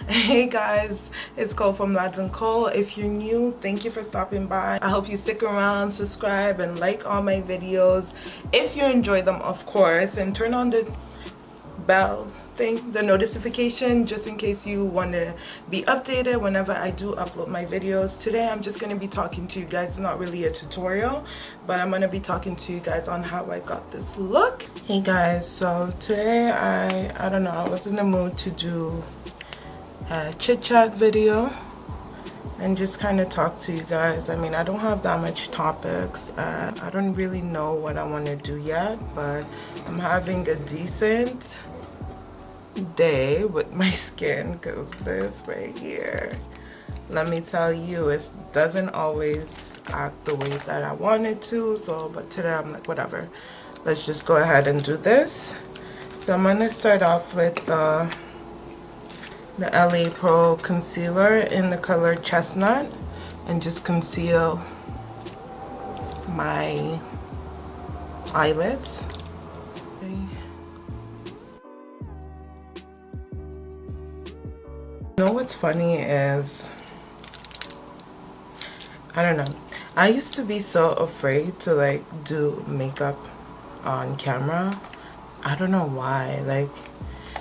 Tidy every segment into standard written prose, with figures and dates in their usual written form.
Hey guys, it's Cole from Lads and Cole. If you're new, thank you for stopping by. I hope you stick around, subscribe, and like all my videos if you enjoy them, of course, and turn on the bell thing, the notification, just in case you want to be updated whenever I do upload my videos. Today I'm just going to be talking to you guys. It's not really a tutorial, but I'm going to be talking to you guys on how I got this look. Hey guys, so today I don't know, I was in the mood to do a chit chat video and just kind of talk to you guys. I mean, I don't have that much topics. I don't really know what I want to do yet, but I'm having a decent day with my skin, because this right here, let me tell you, it doesn't always act the way that I want it to. So but today I'm like, whatever, let's just go ahead and do this. So I'm going to start off with the LA Pro concealer in the color chestnut and just conceal my eyelids. Okay. You know what's funny is, I don't know, I used to be so afraid to like do makeup on camera. I don't know why, like,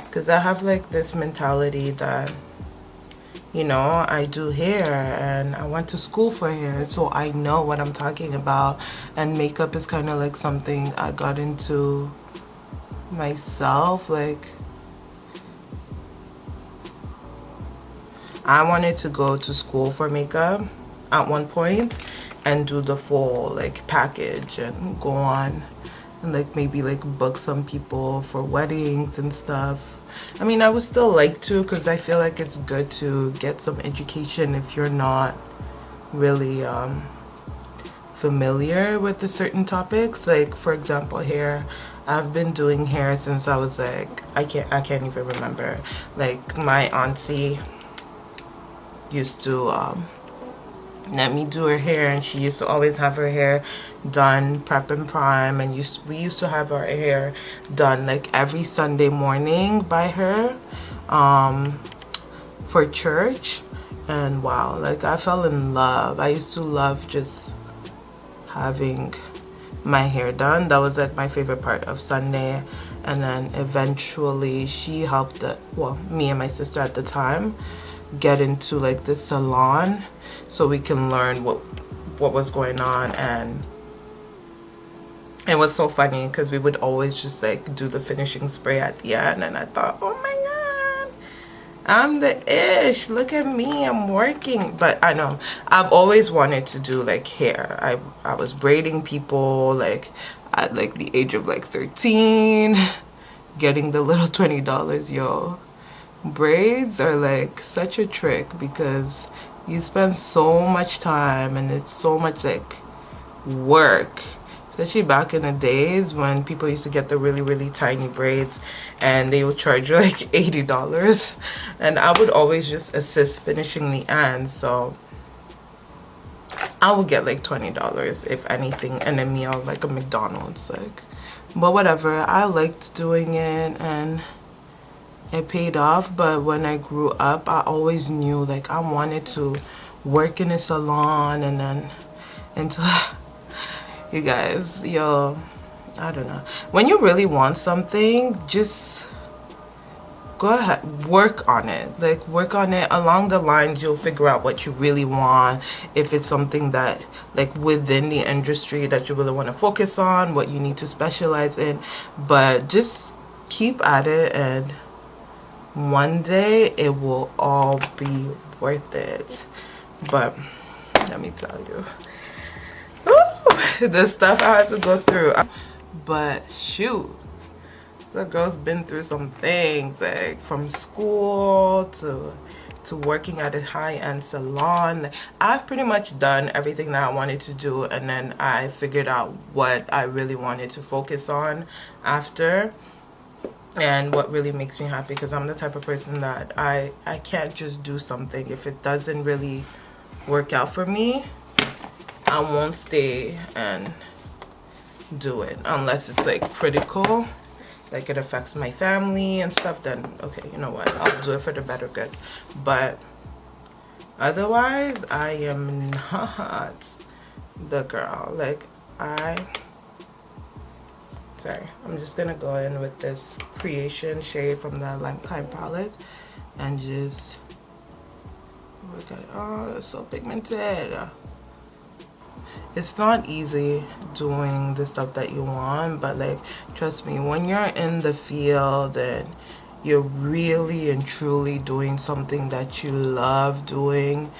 because I have like this mentality that, you know, I do hair and I went to school for hair, so I know what I'm talking about, and makeup is kind of like something I got into myself. Like, I wanted to go to school for makeup at one point and do the full like package and go on and like maybe like book some people for weddings and stuff. I mean, I would still like to, because I feel like it's good to get some education if you're not really familiar with the certain topics. Like, for example, hair. I've been doing hair since I was like, I can't even remember. Like, my auntie used to let me do her hair, and she used to always have her hair done prep and prime, and we used to have our hair done like every Sunday morning by her for church. And wow, like I fell in love. I used to love just having my hair done. That was like my favorite part of Sunday. And then eventually she helped me and my sister at the time get into like this salon so we can learn what was going on. And it was so funny because we would always just like do the finishing spray at the end, and I thought, oh my god, I'm the ish, look at me, I'm working. But I know I've always wanted to do like hair. I was braiding people like at like the age of like 13, getting the little $20. Yo, braids are like such a trick because you spend so much time and it's so much like work, especially back in the days when people used to get the really tiny braids and they would charge you like $80, and I would always just assist finishing the ends, so I would get like $20 if anything, and a meal like a McDonald's. Like, but whatever, I liked doing it and it paid off. But when I grew up, I always knew like I wanted to work in a salon, and then until you guys, yo, I don't know, when you really want something, just go ahead, work on it. Like, work on it along the lines, you'll figure out what you really want. If it's something that like within the industry that you really want to focus on, what you need to specialize in, but just keep at it, and one day it will all be worth it. But let me tell you, the stuff I had to go through. But shoot, the girl's been through some things, like from school to working at a high-end salon. I've pretty much done everything that I wanted to do, and then I figured out what I really wanted to focus on after, and what really makes me happy, because I'm the type of person that I can't just do something if it doesn't really work out for me. I won't stay and do it unless it's like critical like it affects my family and stuff, then okay, you know what, I'll do it for the better good. But otherwise, I am not the girl. Like, sorry, I'm just gonna go in with this Creation shade from the Limekime palette and just look at it. Oh, it's so pigmented. It's not easy doing the stuff that you want, but like, trust me, when you're in the field and you're really and truly doing something that you love doing,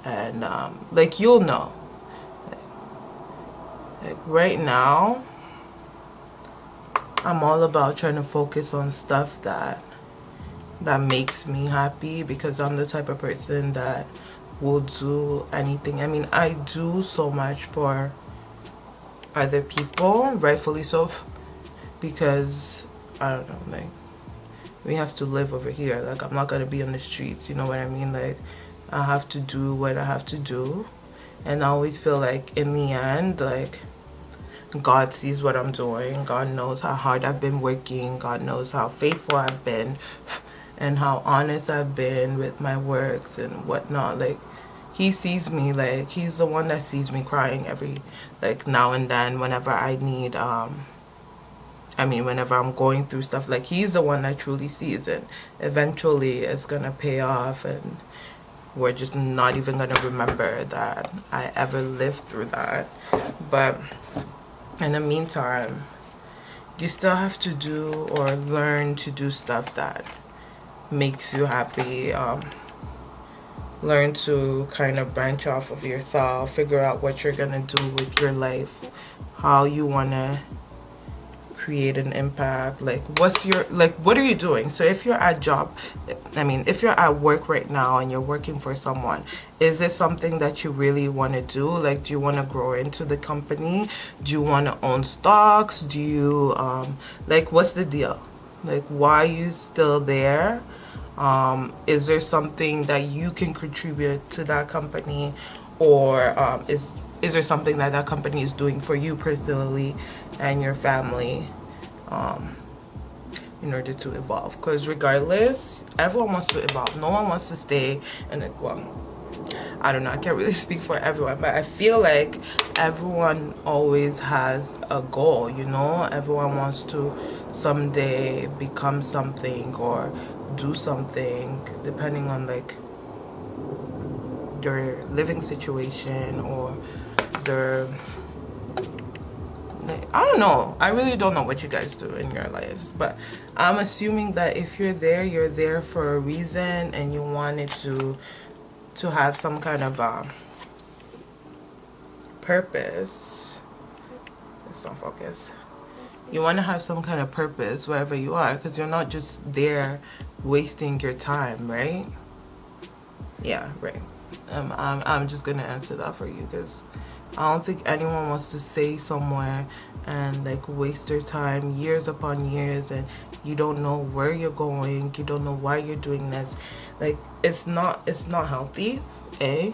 and like, you'll know. Like right now, I'm all about trying to focus on stuff that makes me happy, because I'm the type of person that will do anything. I mean, I do so much for other people, rightfully so, because I don't know, like, we have to live over here. Like, I'm not gonna be on the streets, you know what I mean? Like, I have to do what I have to do, and I always feel like in the end, like, God sees what I'm doing. God knows how hard I've been working. God knows how faithful I've been and how honest I've been with my works and whatnot. Like, he sees me. Like, he's the one that sees me crying every, like, now and then whenever I need, whenever I'm going through stuff. Like, he's the one that truly sees it. Eventually, it's gonna pay off, and we're just not even gonna remember that I ever lived through that. But in the meantime, you still have to do or learn to do stuff that makes you happy. Learn to kind of branch off of yourself, figure out what you're gonna do with your life, how you wanna create an impact. Like, what are you doing? So if you're at if you're at work right now and you're working for someone, is it something that you really want to do? Like, do you want to grow into the company? Do you want to own stocks? Do you like, what's the deal? Like, why are you still there? Is there something that you can contribute to that company, or is there something that company is doing for you personally and your family in order to evolve? Because regardless, everyone wants to evolve. No one wants to stay in it. Well, I don't know, I can't really speak for everyone, but I feel like everyone always has a goal, you know? Everyone wants to someday become something or do something, depending on like your living situation or their, I don't know. I really don't know what you guys do in your lives, but I'm assuming that if you're there for a reason, and you wanted to have some kind of purpose. Let's not focus. You want to have some kind of purpose wherever you are, because you're not just there wasting your time, right? Yeah, right. I'm just gonna answer that for you, because I don't think anyone wants to stay somewhere and like waste their time years upon years, and you don't know where you're going, you don't know why you're doing this. Like, it's not healthy, and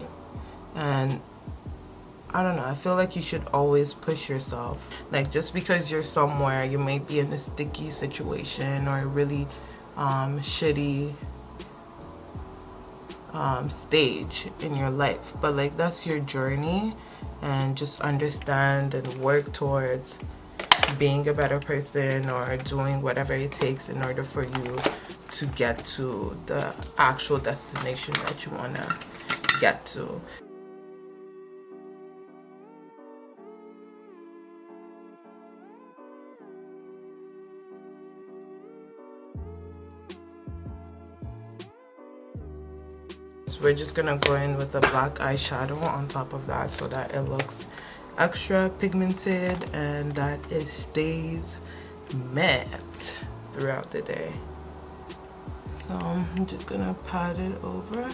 I don't know, I feel like you should always push yourself. Like, just because you're somewhere, you may be in a sticky situation or a really shitty stage in your life, but like, that's your journey, and just understand and work towards being a better person or doing whatever it takes in order for you to get to the actual destination that you want to get to. So we're just gonna go in with the black eyeshadow on top of that, so that it looks extra pigmented and that it stays matte throughout the day. So I'm just gonna pat it over.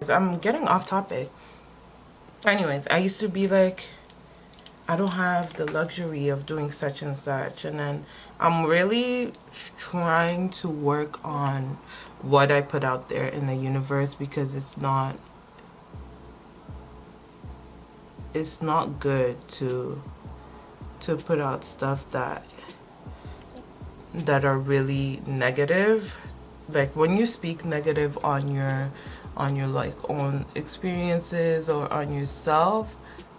I'm getting off topic. Anyways, I used to be like I don't have the luxury of doing such and such. And then I'm really trying to work on what I put out there in the universe, because it's not good to put out stuff that are really negative. Like when you speak negative on your like own experiences or on yourself,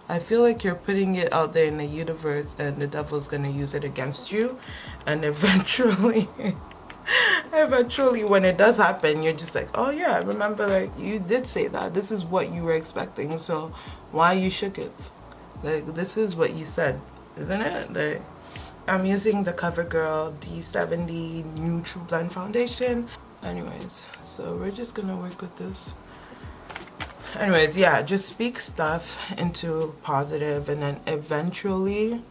I feel like you're putting it out there in the universe, and the devil's gonna use it against you. And eventually eventually when it does happen, you're just like, oh yeah, remember, like, you did say that this is what you were expecting, so why you shook it? Like, this is what you said, isn't it? Like, I'm using the CoverGirl D70 New True Blend Foundation. Anyways, so we're just gonna work with this. Anyways, yeah, just speak stuff into positive, and then eventually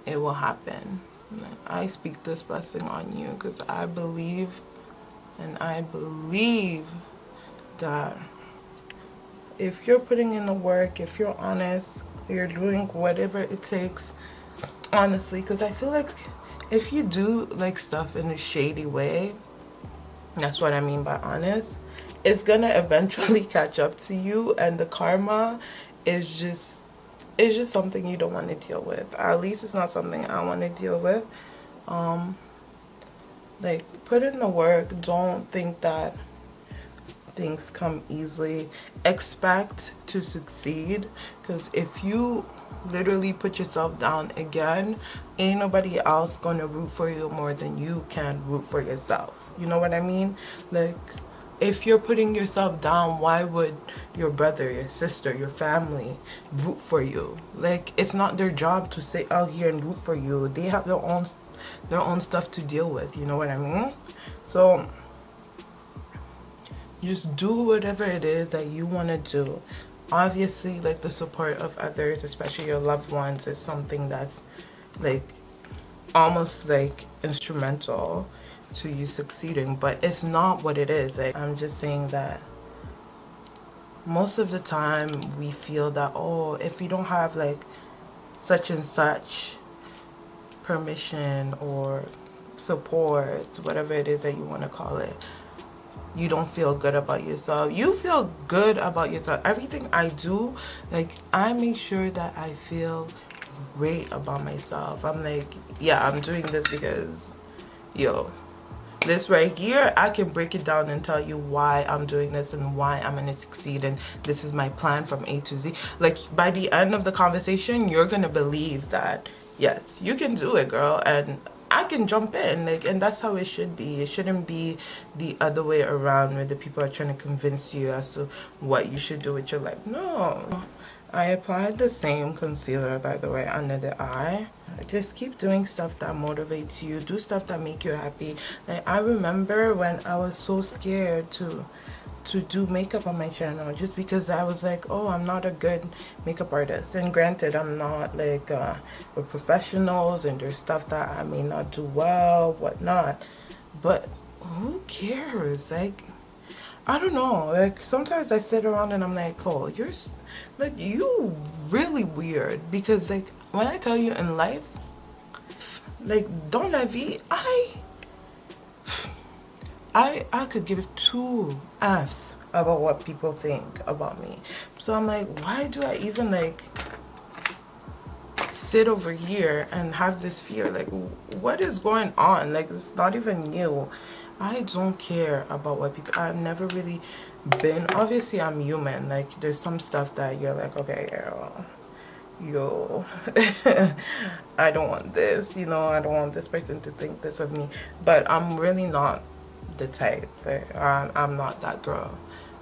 it will happen. I speak this blessing on you because I believe, and I believe that if you're putting in the work, if you're honest, you're doing whatever it takes, honestly, because I feel like if you do like stuff in a shady way, that's what I mean by honest, it's gonna eventually catch up to you, and the karma is just, it's just something you don't want to deal with. At least it's not something I want to deal with. Like, put in the work. Don't think that things come easily. Expect to succeed, because if you literally put yourself down again, ain't nobody else gonna root for you more than you can root for yourself. You know what I mean? Like, if you're putting yourself down, why would your brother, your sister, your family root for you? Like, it's not their job to sit out here and root for you. They have their own stuff to deal with. You know what I mean? So just do whatever it is that you want to do. Obviously, like, the support of others, especially your loved ones, is something that's like almost like instrumental to you succeeding, but it's not what it is. Like, I'm just saying that most of the time we feel that, oh, if you don't have like such and such permission or support, whatever it is that you want to call it, you don't feel good about yourself. You feel good about yourself. Everything I do, like, I make sure that I feel great about myself. I'm like, yeah, I'm doing this because, yo, this right here, I can break it down and tell you why I'm doing this and why I'm gonna succeed, and this is my plan from A to Z. Like, by the end of the conversation, you're gonna believe that, yes, you can do it, girl, and I can jump in. Like, and that's how it should be. It shouldn't be the other way around, where the people are trying to convince you as to what you should do with your life. No. I applied the same concealer, by the way, under the eye. Just keep doing stuff that motivates you. Do stuff that make you happy. Like, I remember when I was so scared to do makeup on my channel, just because I was like, oh, I'm not a good makeup artist. And granted, I'm not like we're professionals, and there's stuff that I may not do well, whatnot, but who cares? Like, I don't know, like, sometimes I sit around and I'm like, oh, you're like, you really weird, because like, when I tell you in life, like, dans la vie, I could give two F's about what people think about me. So I'm like, why do I even like sit over here and have this fear? Like, what is going on? Like, it's not even you. I don't care about what people, I've never really been, obviously I'm human. Like, there's some stuff that you're like, okay, girl, yo, I don't want this, you know, I don't want this person to think this of me. But I'm really not the type. Like, I'm not that girl.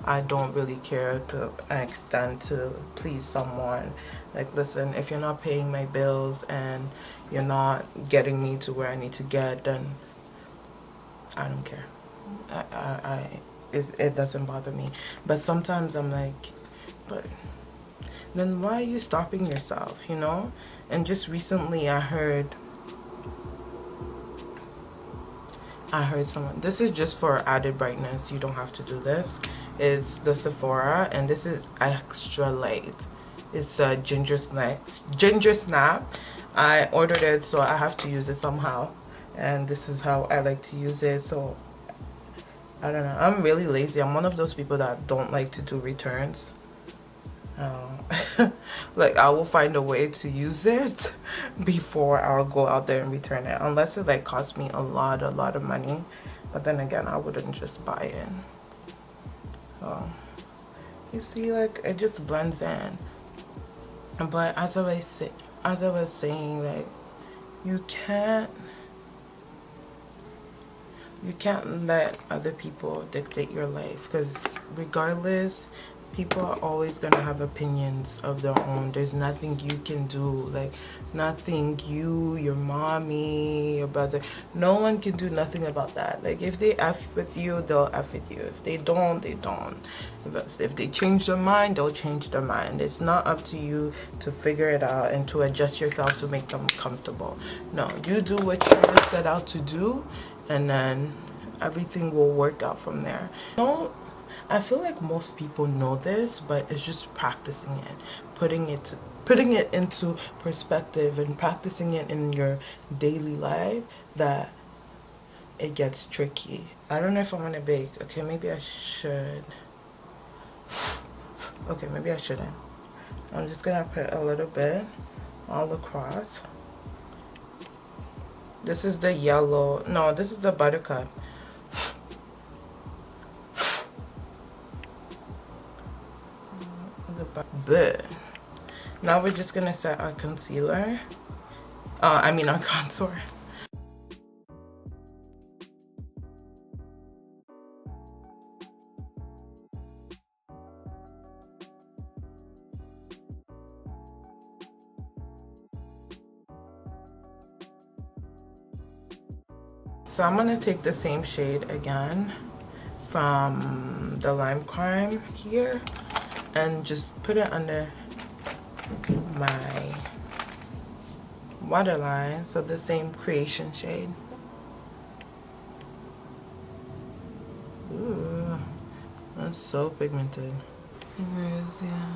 I don't really care to an extent to please someone. Like, listen, if you're not paying my bills and you're not getting me to where I need to get, then I don't care. It doesn't bother me. But sometimes I'm like, but then why are you stopping yourself, you know? And just recently I heard someone, this is just for added brightness, you don't have to do this, it's the Sephora, and this is extra light. It's a ginger snap. I ordered it, so I have to use it somehow, and this is how I like to use it. So I don't know, I'm really lazy. I'm one of those people that don't like to do returns. Like I will find a way to use it before I'll go out there and return it, unless it like costs me a lot of money. But then again, I wouldn't just buy it. So you see, like it just blends in. But as I was saying, like you can't let other people dictate your life, because regardless, people are always gonna have opinions of their own. There's nothing you can do, like nothing you, your mommy, your brother, no one can do nothing about that. Like if they F with you, they'll F with you. If they don't, they don't. If they change their mind, they'll change their mind. It's not up to you to figure it out and to adjust yourself to make them comfortable. No, you do what you set out to do, and then everything will work out from there. I feel like most people know this, but it's just practicing it, putting it into perspective and practicing it in your daily life, that it gets tricky. I don't know if I want to bake. Okay, maybe I should. Okay, maybe I shouldn't. I'm just gonna put a little bit all across. This is the yellow. No, this is the buttercup. But now we're just gonna set our concealer. I mean our contour. So I'm gonna take the same shade again from the Lime Crime here and just put it under my waterline. So the same creation shade. Ooh, that's so pigmented. Anyways, yeah.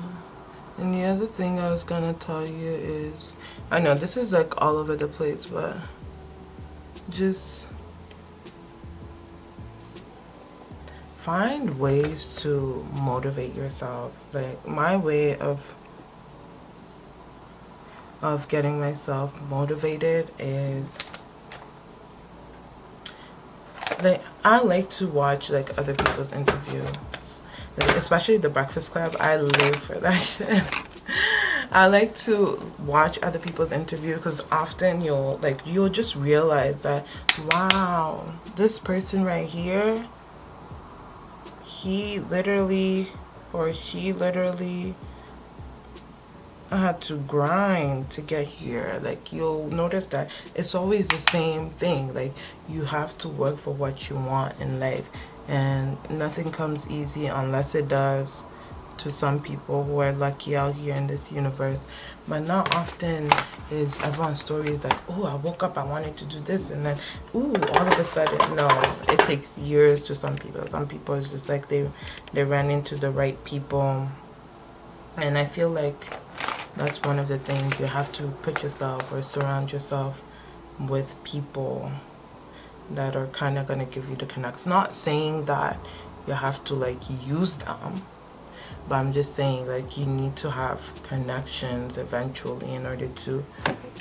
And the other thing I was gonna tell you is, I know this is like all over the place, but just find ways to motivate yourself. Like my way of getting myself motivated is, like, I like to watch like other people's interviews, like, especially the Breakfast Club. I live for that shit. I like to watch other people's interview, because often you'll just realize that, wow, this person right here, he literally or she literally had to grind to get here. Like you'll notice that it's always the same thing. Like you have to work for what you want in life, and nothing comes easy unless it does to some people who are lucky out here in this universe. But not often is everyone's story is like, oh, I woke up, I wanted to do this, and then ooh, all of a sudden. No, it takes years to some people. Some people it's just like they ran into the right people. And I feel like that's one of the things. You have to put yourself or surround yourself with people that are kind of going to give you the connects. Not saying that you have to like use them, but I'm just saying, like, you need to have connections eventually in order to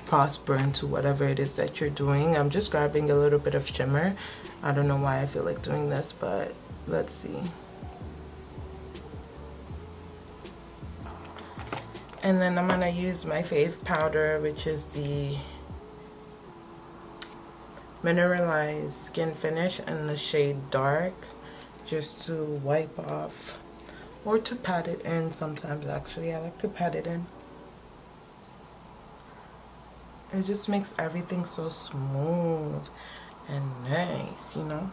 prosper into whatever it is that you're doing. I'm just grabbing a little bit of shimmer. I don't know why I feel like doing this, but let's see. And then I'm gonna use my fave powder, which is the Mineralized Skin Finish in the shade Dark, just to wipe off, or to pat it in sometimes. Actually, I like to pat it in. It just makes everything so smooth and nice, you know?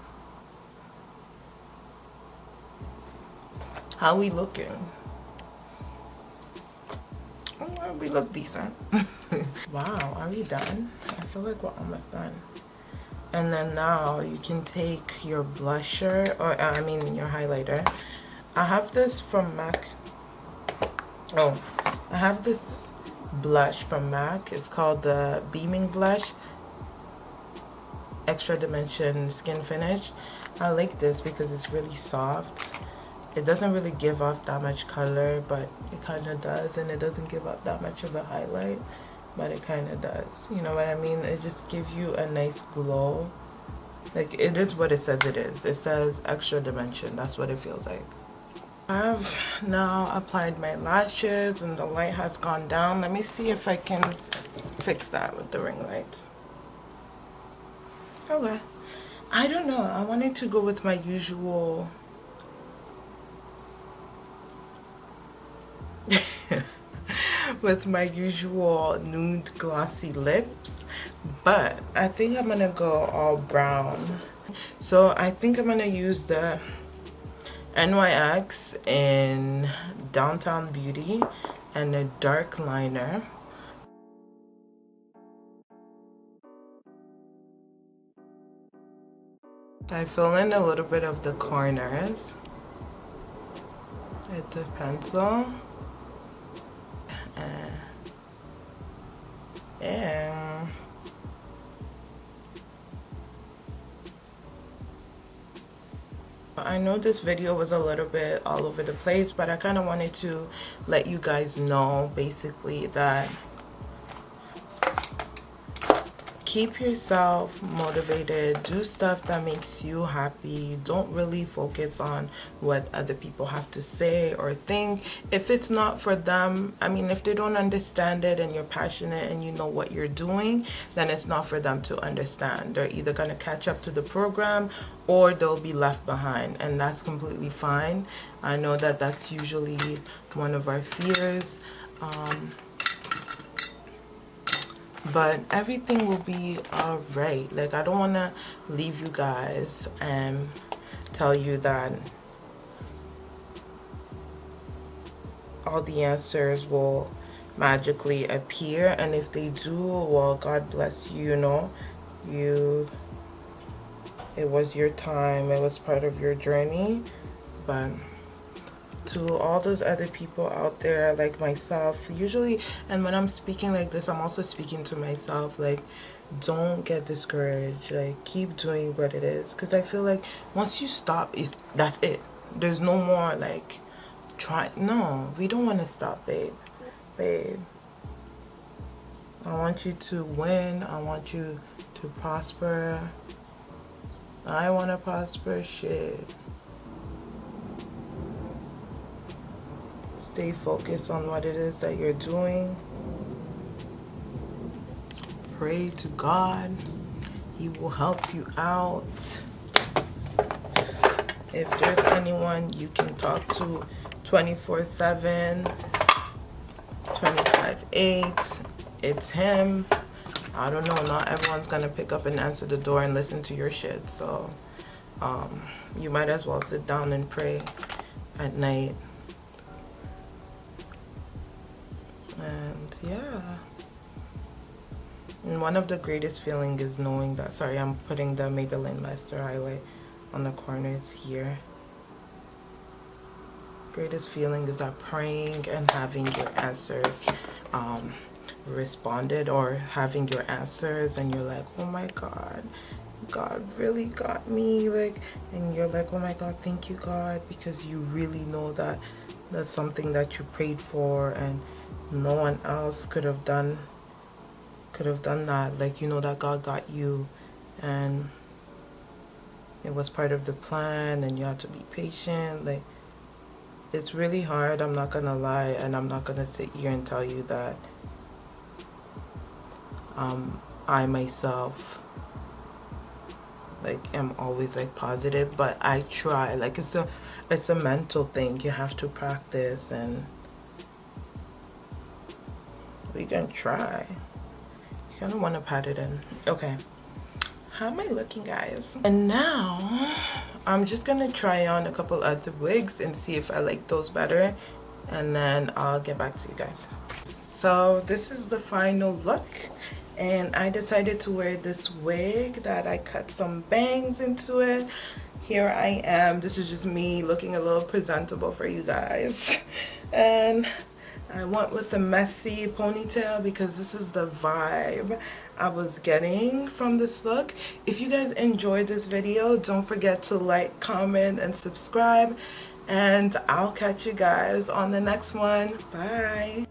How we looking? Oh, well, we look decent. Wow, are we done? I feel like we're almost done. And then now you can take your blusher, or I mean your highlighter. I have this from MAC. Oh, I have this blush from MAC. It's called the Beaming Blush Extra Dimension Skin Finish. I like this because it's really soft. It doesn't really give off that much color, but it kind of does, and it doesn't give up that much of a highlight, but it kind of does. You know what I mean? It just gives you a nice glow. Like, it is what it says it is. It says extra dimension. That's what it feels like. I've now applied my lashes and the light has gone down. Let me see if I can fix that with the ring light. Okay. I don't know. I wanted to go with my usual with my usual nude glossy lips, but I think I'm gonna go all brown. So I think I'm gonna use the NYX in Downtown Beauty and a dark liner. I fill in a little bit of the corners with the pencil. And I know this video was a little bit all over the place, but I kind of wanted to let you guys know basically that keep yourself motivated, do stuff that makes you happy. Don't really focus on what other people have to say or think. If it's not for them, I mean, if they don't understand it and you're passionate and you know what you're doing, then it's not for them to understand. They're either going to catch up to the program or they'll be left behind, and that's completely fine. I know that that's usually one of our fears. But everything will be all right. Like, I don't want to leave you guys and tell you that all the answers will magically appear, and if they do, well, God bless you. You know, it was your time, it was part of your journey. But to all those other people out there like myself, usually, and when I'm speaking like this, I'm also speaking to myself, like, don't get discouraged. Like, keep doing what it is, because I feel like once you stop, that's it. There's no more like try. No, we don't want to stop, babe. I want you to win. I want you to prosper. I want to prosper. Shit. Stay focused on what it is that you're doing. Pray to God. He will help you out. If there's anyone you can talk to 24/7, 25/8, it's him. I don't know. Not everyone's gonna pick up and answer the door and listen to your shit. So you might as well sit down and pray at night. And yeah, and one of the greatest feelings is knowing that, sorry, I'm putting the Maybelline Master highlight on the corners here. Greatest feeling is that praying and having your answers responded, or having your answers and you're like, oh my God, God really got me, like, and you're like, oh my God, thank you, God, because you really know that that's something that you prayed for and no one else could have done that. Like, you know that God got you and it was part of the plan and you have to be patient. Like, it's really hard, I'm not gonna lie, and I'm not gonna sit here and tell you that I myself like am always like positive, but I try. Like, it's a mental thing. You have to practice, and we can try. You kind of want to pat it in. Okay, how am I looking, guys? And now I'm just gonna try on a couple other wigs and see if I like those better, and then I'll get back to you guys. So this is the final look, and I decided to wear this wig that I cut some bangs into it. Here I am. This is just me looking a little presentable for you guys. And I went with the messy ponytail because this is the vibe I was getting from this look. If you guys enjoyed this video, don't forget to like, comment, and subscribe. And I'll catch you guys on the next one. Bye.